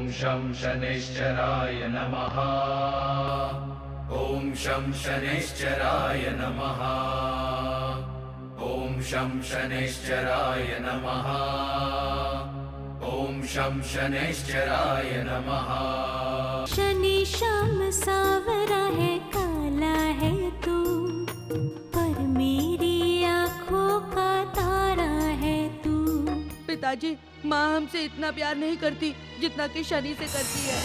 शं शनैश्चराय नमः। ॐ शं शनैश्चराय नमः। ॐ शं शनैश्चराय नमः। ॐ शं शनैश्चराय नमः। शनि श्याम सावरा है, काला है तू, पर मेरी आँखों का तारा है तू। पिताजी, माँ हमसे इतना प्यार नहीं करती जितना कि शनि से करती है।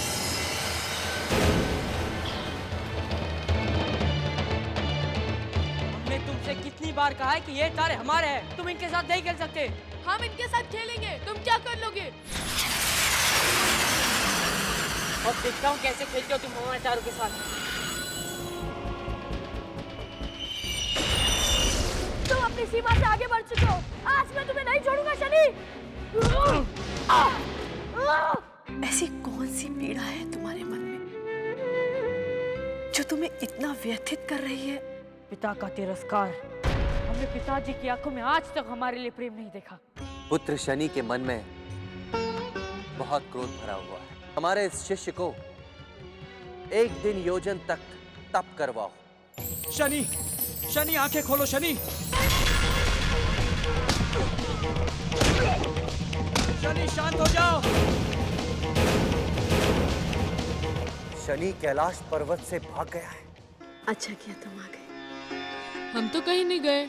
हमने तुमसे कितनी बार कहा है कि ये तारे हमारे हैं, तुम इनके साथ नहीं खेल सकते। हम इनके साथ खेलेंगे, तुम क्या कर लोगे? और देखता हूँ कैसे खेलते हो तुम हमारे तारों के साथ। तुम अपनी सीमा से आगे बढ़ चुके हो, आज मैं तुम्हें नहीं छोड़ूंगा शनि। ऐसी कौन सी पीड़ा है तुम्हारे मन में जो तुम्हें इतना व्यथित कर रही है? पिता का तिरस्कार। हमने पिताजी की आंखों में आज तक हमारे लिए प्रेम नहीं देखा। पुत्र शनि के मन में बहुत क्रोध भरा हुआ है। हमारे इस शिष्य को एक दिन योजन तक तप करवाओ। शनि, शनि आंखें खोलो शनि। शनि शांत हो जाओ। शनि कैलाश पर्वत से भाग गया है। अच्छा किया तुम आ गए। हम तो कहीं नहीं गए,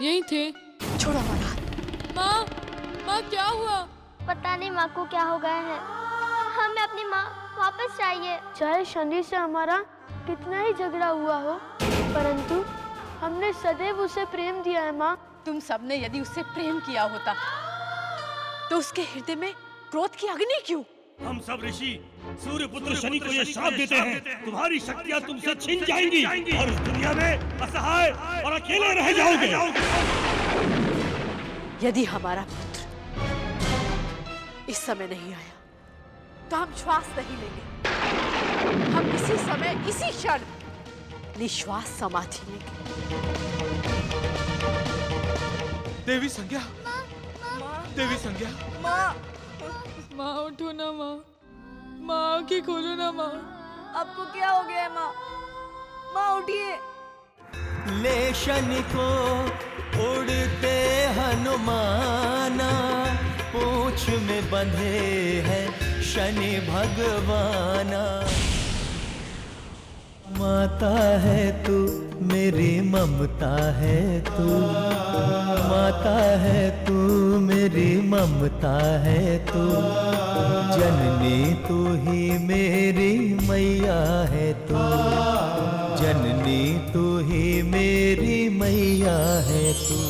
यहीं थे। छोड़ो हमारा हाथ। माँ, माँ क्या हुआ? पता नहीं माँ को क्या हो गया है। हमें अपनी माँ वापस चाहिए। चाहे शनि से हमारा कितना ही झगड़ा हुआ हो, परंतु हमने सदैव उसे प्रेम दिया है माँ। तुम सबने यदि उससे प्रेम किया होता तो उसके हृदय में क्रोध की अग्नि क्यों? हम सब ऋषि सूर्य पुत्र शनि को ये श्राप देते हैं, तुम्हारी शक्तियाँ तुमसे छिन जाएंगी और इस दुनिया में असहाय और अकेले रह जाओगे। यदि हमारा पुत्र इस समय नहीं आया तो हम श्वास नहीं लेंगे। हम इसी समय, इसी क्षण निश्वास समाधि लेंगे। देवी संज्ञा, देवी संज्ञा। माँ उठो ना माँ, माँ आँखें खोलो ना माँ। आपको क्या हो गया है माँ? माँ उठिए। ले शनि को उड़ते हनुमाना, पूंछ में बंधे हैं शनि भगवाना। माता है तू मेरी ममता है तू, माता है तू मेरी ममता है तू, जननी तू ही मेरी मैया है तू, जननी तू ही मेरी मैया है तू।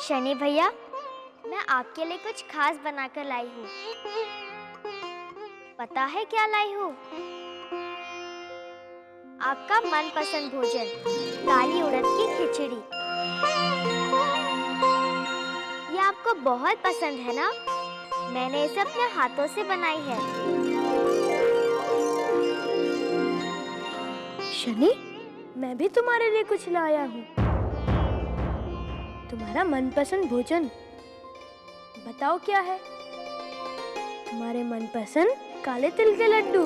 शनि भैया, मैं आपके लिए कुछ खास बनाकर लाई हूँ। पता है क्या लाई हूँ? आपका मनपसंद भोजन, काली उड़द की खिचड़ी। ये आपको बहुत पसंद है ना? मैंने इसे अपने हाथों से बनाई है। शनि, मैं भी तुम्हारे लिए कुछ लाया हूँ। तुम्हारा मनपसंद भोजन बताओ क्या है? तुम्हारे मनपसंद काले तिल के लड्डू।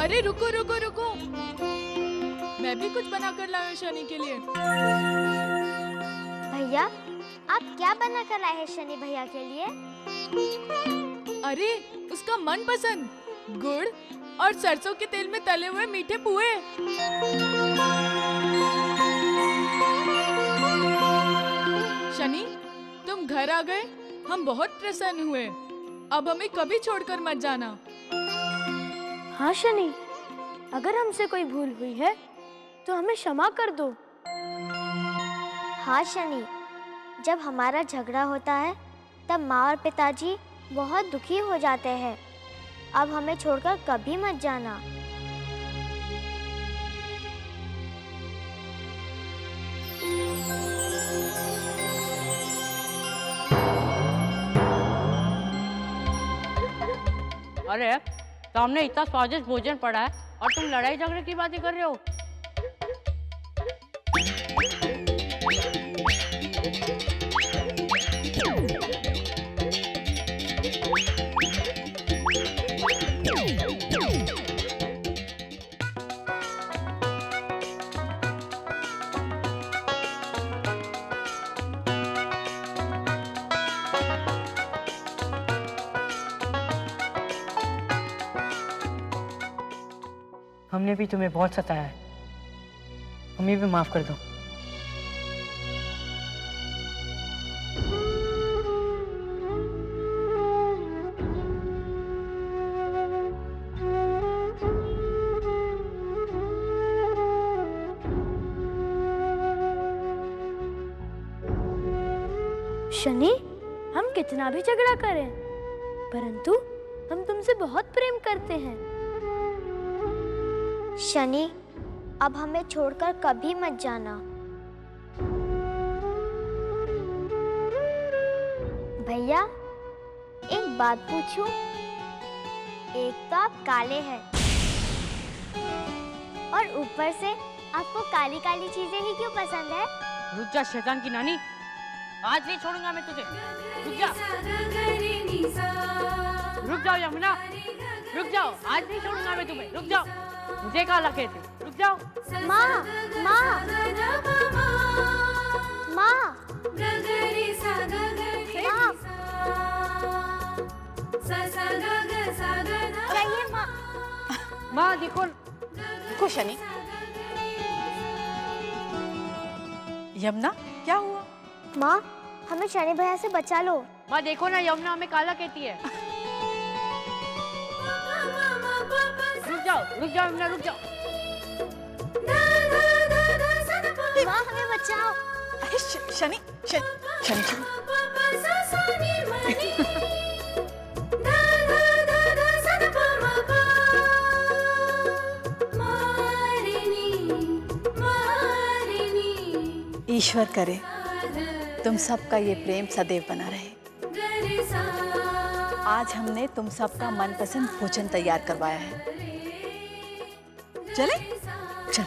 अरे रुको रुको रुको, मैं भी कुछ बना कर लाया शनि के लिए। भैया, आप क्या बना कर लाए हैं शनि भैया के लिए? अरे उसका मनपसंद गुड़ और सरसों के तेल में तले हुए मीठे पुए। शनि, तुम घर आ गए, हम बहुत प्रसन्न हुए। अब हमें कभी छोड़कर मत जाना। हाँ शनि, अगर हमसे कोई भूल हुई है तो हमें क्षमा कर दो। हाँ शनि, जब हमारा झगड़ा होता है तब माँ और पिताजी बहुत दुखी हो जाते हैं। अब हमें छोड़कर कभी मत जाना। अरे सामने इतना स्वादिष्ट भोजन पड़ा है और तुम लड़ाई झगड़े की बातें कर रहे हो। हमने भी तुम्हें बहुत सताया है, हमें भी माफ कर दो। शनि, हम कितना भी झगड़ा करें, परंतु हम तुमसे बहुत प्रेम करते हैं। शनि, अब हमें छोड़कर कभी मत जाना। भैया, एक बात पूछूं? एक तो आप काले हैं और ऊपर से आपको काली काली चीजें ही क्यों पसंद है? रुक जा शैतान की नानी, आज नहीं छोड़ूंगा मैं तुझे। रुक जा, रुक जाओ यमुना, रुक जाओ, आज नहीं छोड़ूंगा मैं तुम्हें। रुक जाओ, मुझे काला कहते, रुक जाओ। माँ, माँ, माँ, चाहिए माँ। माँ देखो, देखो शनि। यमुना, क्या हुआ? माँ, हमें शनि भैया से बचा लो। माँ देखो ना, यमुना हमें काला कहती है। रुक जाओ यमुना, रुक जाओ। माँ, हमें बचाओ। अरे शनि, शनि, शनि। ईश्वर करे तुम सबका ये प्रेम सदैव बना रहे। आज हमने तुम सबका मनपसंद भोजन तैयार करवाया है। चले? चल।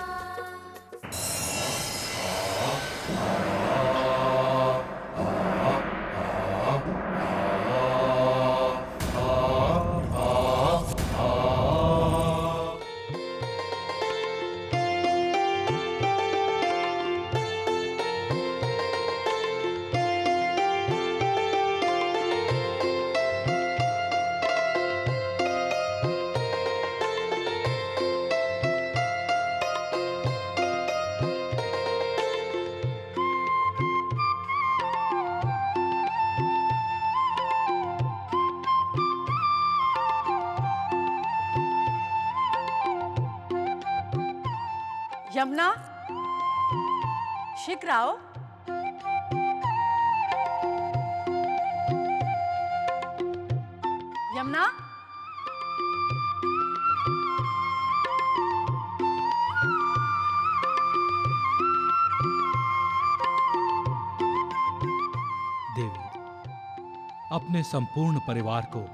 यमुना, शीघ्र आओ। यमुना, देवी, अपने संपूर्ण परिवार को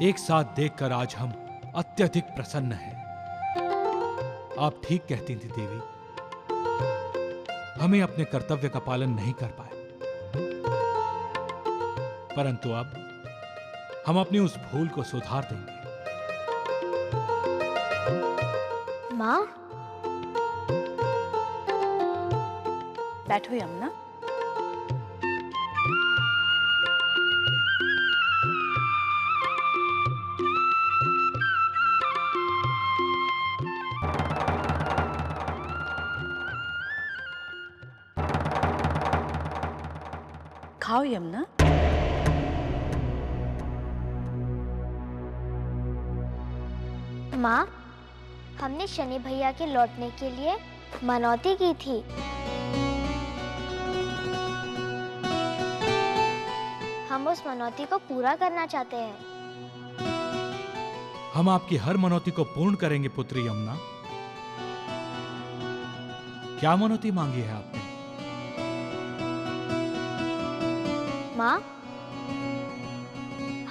एक साथ देखकर आज हम अत्यधिक प्रसन्न हैं। आप ठीक कहती थी देवी, हमें अपने कर्तव्य का पालन नहीं कर पाए, परंतु अब हम अपनी उस भूल को सुधार देंगे। माँ, बैठो यमुना। खाओ यमुना। माँ, हमने शनि भैया के लौटने के लिए मनौती की थी। हम उस मनौती को पूरा करना चाहते हैं। हम आपकी हर मनौती को पूर्ण करेंगे पुत्री यमुना। क्या मनौती मांगी है आपने? माँ,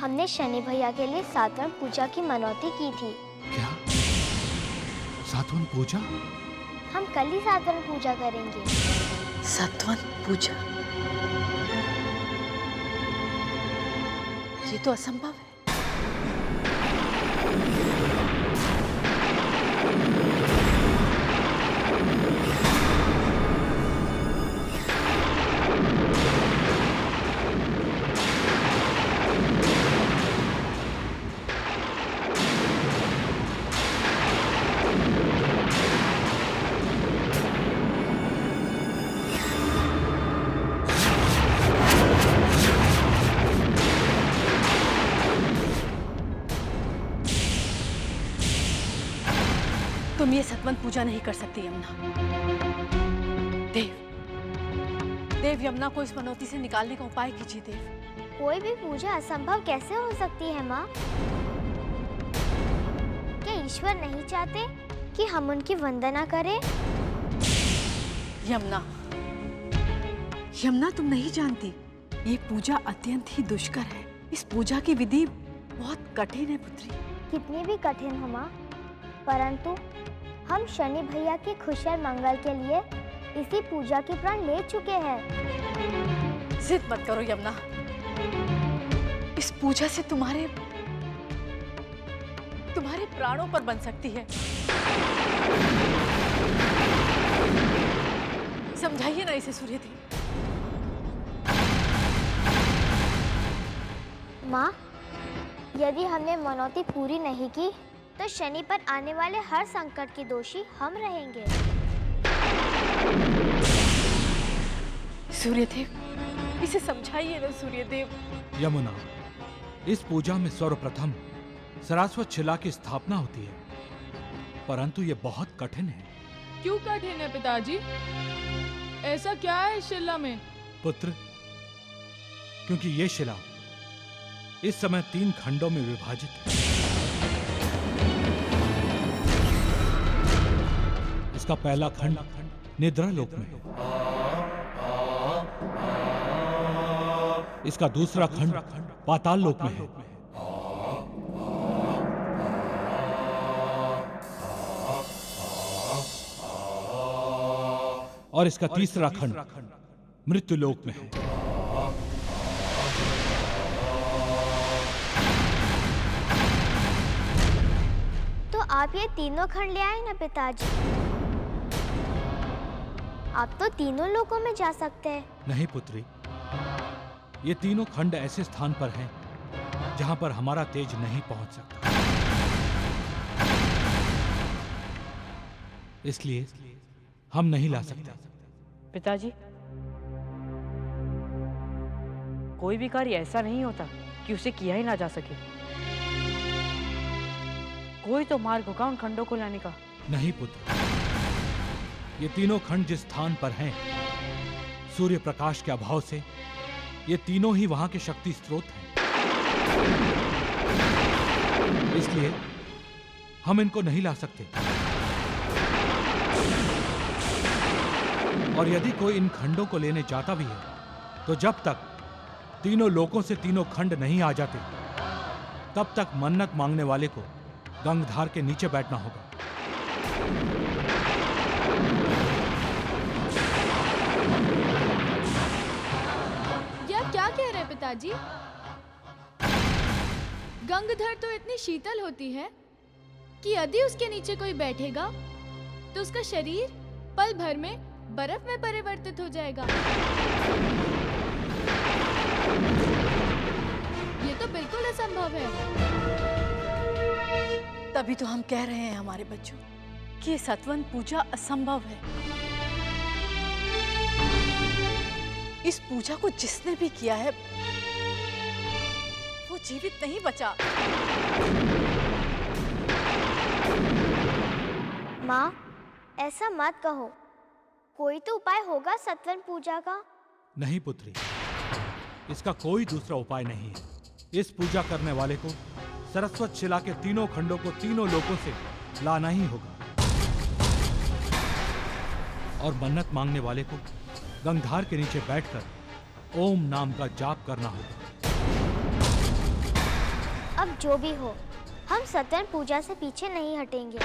हमने शनि भैया के लिए सातवां पूजा की मनौती की थी। क्या? सातवां पूजा? हम कल ही सातवां पूजा करेंगे। सातवां पूजा? ये तो असंभव है। तुम ये सतवंत पूजा नहीं कर सकती यमुना। देव यमुना को इस मनौती से निकालने का उपाय कीजिए देव। कोई भी पूजा असंभव कैसे हो सकती है माँ? क्या ईश्वर नहीं चाहते कि हम उनकी वंदना करें? यमुना तुम नहीं जानती, ये पूजा अत्यंत ही दुष्कर है। इस पूजा की विधि बहुत कठिन है पुत्री। कितनी भी कठिन हो माँ, परंतु हम शनि भैया की खुशी और मंगल के लिए इसी पूजा की प्रण ले चुके हैं। जिद मत करो यमुना, इस पूजा से तुम्हारे प्राणों पर बन सकती है। समझाइए ना इसे सूर्यदेव। माँ, यदि हमने मनौती पूरी नहीं की तो शनि पर आने वाले हर संकट के दोषी हम रहेंगे। सूर्यदेव, इसे समझाइए ना सूर्यदेव। यमुना, इस पूजा में सर्वप्रथम सरस्वत शिला की स्थापना होती है, परंतु ये बहुत कठिन है। क्यों कठिन है पिताजी? ऐसा क्या है शिला में? पुत्र, क्योंकि ये शिला इस समय 3 खंडों में विभाजित है। इसका पहला खंड निद्रा लोक में है, इसका दूसरा खंड पाताल लोक में है, और इसका तीसरा खंड मृत्यु लोक में है। तो आप ये तीनों खंड ले आए ना पिताजी। आप तो तीनों लोकों में जा सकते हैं। नहीं पुत्री, ये तीनों खंड ऐसे स्थान पर हैं जहां पर हमारा तेज नहीं पहुंच सकता। इसलिए हम नहीं ला सकते। पिताजी, कोई भी कार्य ऐसा नहीं होता कि उसे किया ही ना जा सके। कोई तो मार्ग होगा उन खंडों को लाने का। नहीं पुत्र, ये तीनों खंड जिस स्थान पर हैं, सूर्य प्रकाश के अभाव से ये तीनों ही वहां के शक्ति स्रोत हैं। इसलिए हम इनको नहीं ला सकते। और यदि कोई इन खंडों को लेने जाता भी है, तो जब तक तीनों लोकों से तीनों खंड नहीं आ जाते, तब तक मन्नत मांगने वाले को गंगधार के नीचे बैठना होगा। यह क्या कह रहे हैं पिताजी? गंगधर तो इतनी शीतल होती है कि यदि उसके नीचे कोई बैठेगा तो उसका शरीर पल भर में बर्फ में परिवर्तित हो जाएगा। ये तो बिल्कुल असंभव है। तभी तो हम कह रहे हैं हमारे बच्चों कि ये सतवंत पूजा असंभव है। इस पूजा को जिसने भी किया है वो जीवित नहीं बचा। माँ, ऐसा मत कहो। कोई तो उपाय होगा सतवंत पूजा का। नहीं पुत्री, इसका कोई दूसरा उपाय नहीं है। इस पूजा करने वाले को सरस्वत शिला के तीनों खंडों को तीनों लोकों से लाना ही होगा, और मन्नत मांगने वाले को गंगधार के नीचे बैठकर ओम नाम का जाप करना होगा। जो भी हो, हम सत्यनारायण पूजा से पीछे नहीं हटेंगे।